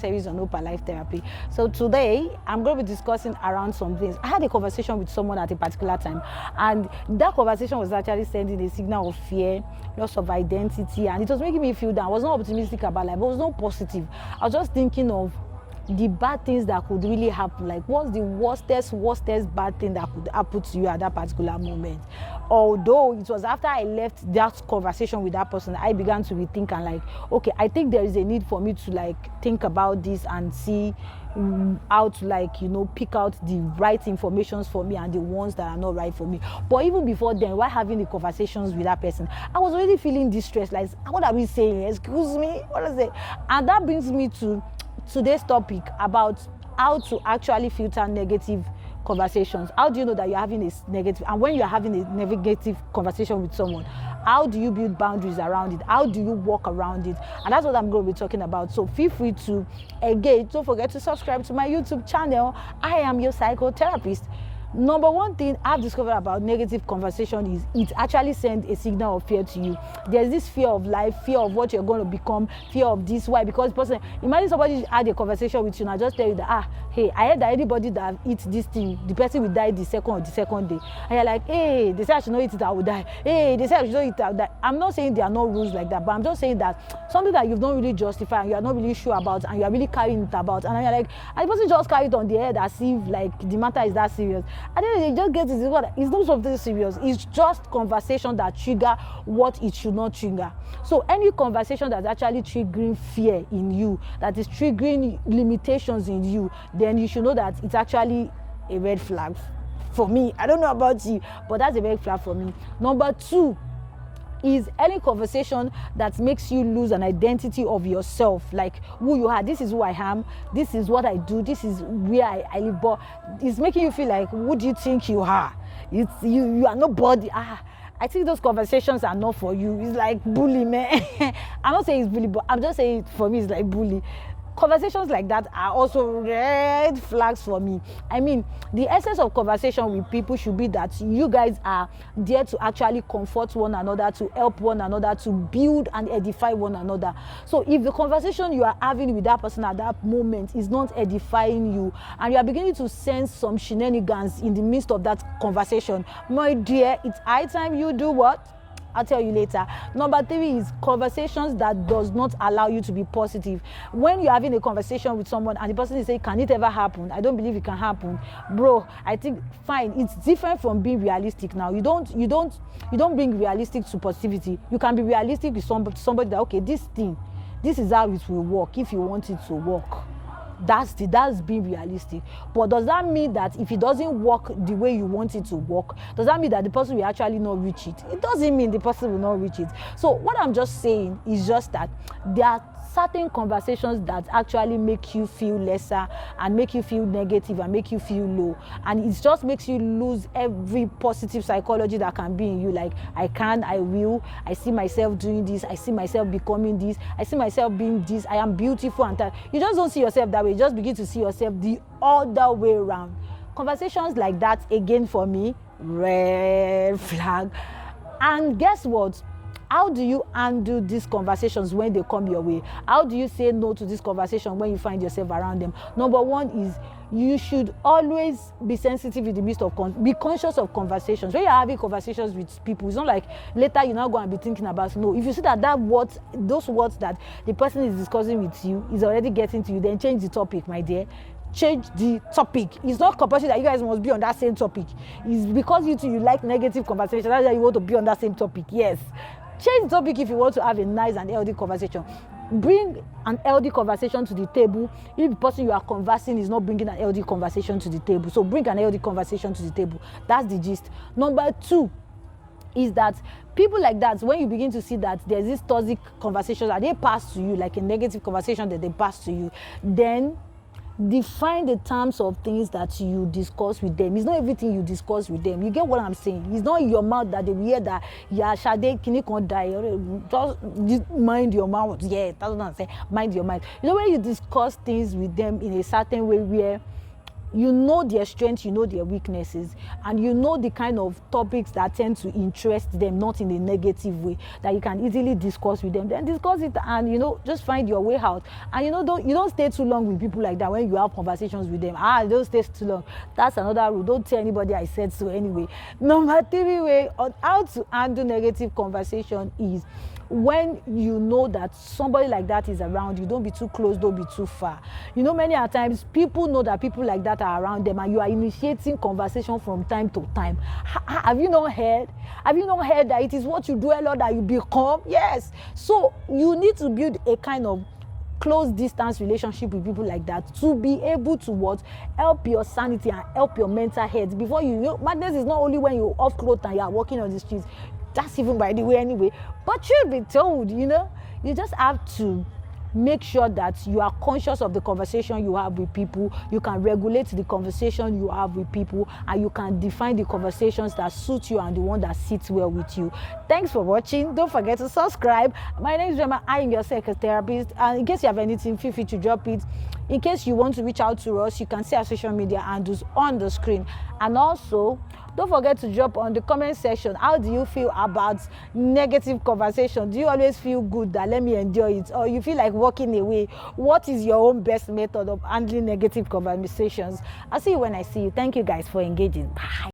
series on Open Life Therapy. So today, I'm going to be discussing around some things. I had a conversation with someone at a particular time, and that conversation was actually sending a signal of fear, loss of identity, and it was making me feel that I was not optimistic about life, but I was not positive. I was just thinking of the bad things that could really happen. Like, what's the worstest bad thing that could happen to you at that particular moment? Although it was after I left that conversation with that person, I began to rethink and like, okay, I think there is a need for me to like think about this and see how to like, pick out the right informations for me and the ones that are not right for me. But even before then, while having the conversations with that person, I was already feeling distressed. Like, what are we saying? Excuse me? What is it? And that brings me to today's topic about how to actually filter negative conversations. How do you know that you're having a negative, and when you're having a negative conversation with someone, how do you build boundaries around it? How do you walk around it? And that's what I'm going to be talking about. So feel free to engage. Don't forget to subscribe to my YouTube channel. I am your psychotherapist. Number one thing I've discovered about negative conversation is it actually sends a signal of fear to you. There's this fear of life, fear of what you're going to become, fear of this. Why? Because imagine somebody had a conversation with you and I just tell you that, hey, I heard that anybody that eats this thing, the person will die the second day. And you're like, hey, they said I should not eat it, I will die. Hey, they said I should not eat it, I will die. I'm not saying there are no rules like that, but I'm just saying that something that you've not really justified and you are not really sure about and you are really carrying it about, and you're like, and the person just carry it on the head as if like the matter is that serious. And then they just get it. It's not something serious. It's just conversation that trigger what it should not trigger. So any conversation that's actually triggering fear in you, that is triggering limitations in you, then you should know that it's actually a red flag for me. I don't know about you, but that's a red flag for me. Number two is any conversation that makes you lose an identity of yourself, like who you are. This is who I am, this is what I do, this is where I live, but it's making you feel like, who do you think you are? You are nobody. I think those conversations are not for you. It's like bully, man. I'm not saying it's bully, but I'm just saying for me it's like bully. Conversations like that are also red flags for me. I mean, the essence of conversation with people should be that you guys are there to actually comfort one another, to help one another, to build and edify one another. So if the conversation you are having with that person at that moment is not edifying you, and you are beginning to sense some shenanigans in the midst of that conversation, my dear, it's high time you do what? I'll tell you later. Number three is conversations that does not allow you to be positive. When you're having a conversation with someone and the person is saying, can it ever happen? I don't believe it can happen. Bro, I think fine. It's different from being realistic now. You don't bring realistic to positivity. You can be realistic with somebody that, okay, this is how it will work if you want it to work. That's being realistic. But does that mean that if it doesn't work the way you want it to work, does that mean that the person will actually not reach it? It doesn't mean the person will not reach it. So what I'm just saying is just that there are certain conversations that actually make you feel lesser and make you feel negative and make you feel low, and it just makes you lose every positive psychology that can be in you. Like, I can, I will, I see myself doing this, I see myself becoming this, I see myself being this, I am beautiful, and that. You just don't see yourself that way. You just begin to see yourself the other way around. Conversations like that, again, for me, red flag. And guess what? How do you handle these conversations when they come your way? How do you say no to this conversation when you find yourself around them? Number one is you should always be sensitive in the midst of be conscious of conversations. When you're having conversations with people, it's not like later you're not going to be thinking about, no. If you see that those words that the person is discussing with you is already getting to you, then change the topic, my dear. Change the topic. It's not compulsory that you guys must be on that same topic. It's because you like negative conversation, that's why you want to be on that same topic. Yes. Change the topic if you want to have a nice and healthy conversation. Bring an healthy conversation to the table. If the person you are conversing is not bringing an healthy conversation to the table, so bring an healthy conversation to the table. That's the gist. Number two is that people like that, when you begin to see that there's this toxic conversation that they pass to you, like a negative conversation that they pass to you, then define the terms of things that you discuss with them. It's not everything you discuss with them. You get what I'm saying? It's not in your mouth that they will hear that, yeah, Shade, can you can't die? Just mind your mouth. Yeah, that's what I'm saying. Mind your mind. You know, when you discuss things with them in a certain way where you know their strengths, you know their weaknesses, and you know the kind of topics that tend to interest them, not in a negative way, that you can easily discuss with them. Then discuss it, and just find your way out. And don't stay too long with people like that. When you have conversations with them, don't stay too long. That's another rule. Don't tell anybody I said so. Anyway, number 3 way on how to handle negative conversation is when you know that somebody like that is around you. Don't be too close, don't be too far. Many a times people know that people like that are around them, and you are initiating conversation from time to time. Have you not heard that it is what you do a lot that you become? Yes. So you need to build a kind of close distance relationship with people like that to be able to help your sanity and help your mental health. Before madness is not only when you're off clothes and you are walking on the streets. That's even by the way anyway. But you'll be told, you just have to make sure that you are conscious of the conversation you have with people. You can regulate the conversation you have with people, and you can define the conversations that suit you and the one that sits well with you. Thanks for watching. Don't forget to subscribe. My name is Rema. I am your psychotherapist, and in case you have anything, feel free to drop it. In case you want to reach out to us, you can see our social media handles on the screen. And also, don't forget to drop on the comment section, how do you feel about negative conversation? Do you always feel good that let me endure it, or you feel like walking away? What is your own best method of handling negative conversations? I'll see you when I see you. Thank you guys for engaging. Bye.